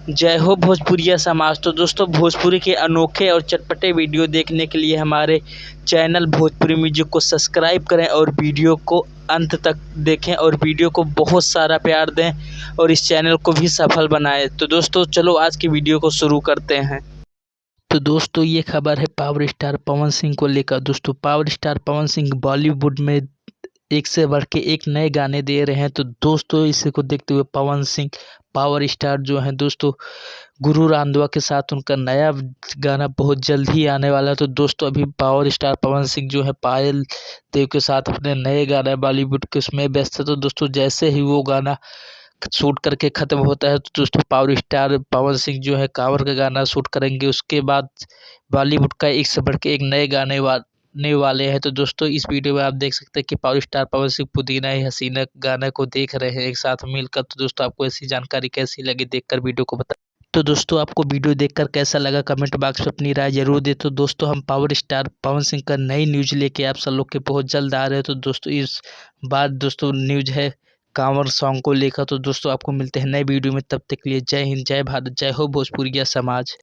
जय हो भोजपुरिया समाज। तो दोस्तों, भोजपुरी के अनोखे और चटपटे वीडियो देखने के लिए हमारे चैनल भोजपुरी म्यूजिक को सब्सक्राइब करें और वीडियो को अंत तक देखें और वीडियो को बहुत सारा प्यार दें और इस चैनल को भी सफल बनाएं। तो दोस्तों, चलो आज की वीडियो को शुरू करते हैं। तो दोस्तों, ये खबर है पावर स्टार पवन सिंह को लेकर। दोस्तों, पावर स्टार पवन सिंह बॉलीवुड में एक से बढ़ के एक नए गाने दे रहे हैं। तो दोस्तों, इसी को देखते हुए पवन सिंह पावर स्टार जो हैं दोस्तों, गुरु रांधवा के साथ उनका नया गाना बहुत जल्द ही आने वाला है। तो दोस्तों, अभी पावर स्टार पवन सिंह जो है पायल देव के साथ अपने नए गाना बॉलीवुड के उसमें व्यस्त है। तो दोस्तों, जैसे ही वो गाना शूट करके ख़त्म होता है तो दोस्तों पावर स्टार पवन सिंह जो है कांवर का गाना शूट करेंगे। उसके बाद बॉलीवुड का एक से बढ़ के एक नए गाने वाले हैं। तो दोस्तों, इस वीडियो में आप देख सकते हैं कि पावर स्टार पवन सिंह पुदीना ही हसीना गाने को देख रहे हैं एक साथ मिलकर। तो दोस्तों, आपको ऐसी जानकारी कैसी लगी देखकर वीडियो को बता। तो दोस्तों, आपको वीडियो देखकर कैसा लगा कमेंट बॉक्स में अपनी राय जरूर दे। तो दोस्तों, हम पावर स्टार पवन सिंह का नई न्यूज लेके आप सब लोग के बहुत जल्द आ रहे हैं। तो दोस्तों, इस बार दोस्तों न्यूज है कांवर सॉन्ग को लेकर। तो दोस्तों, आपको मिलते हैं नए वीडियो में, तब तक के लिए जय हिंद, जय भारत, जय हो भोजपुरिया समाज।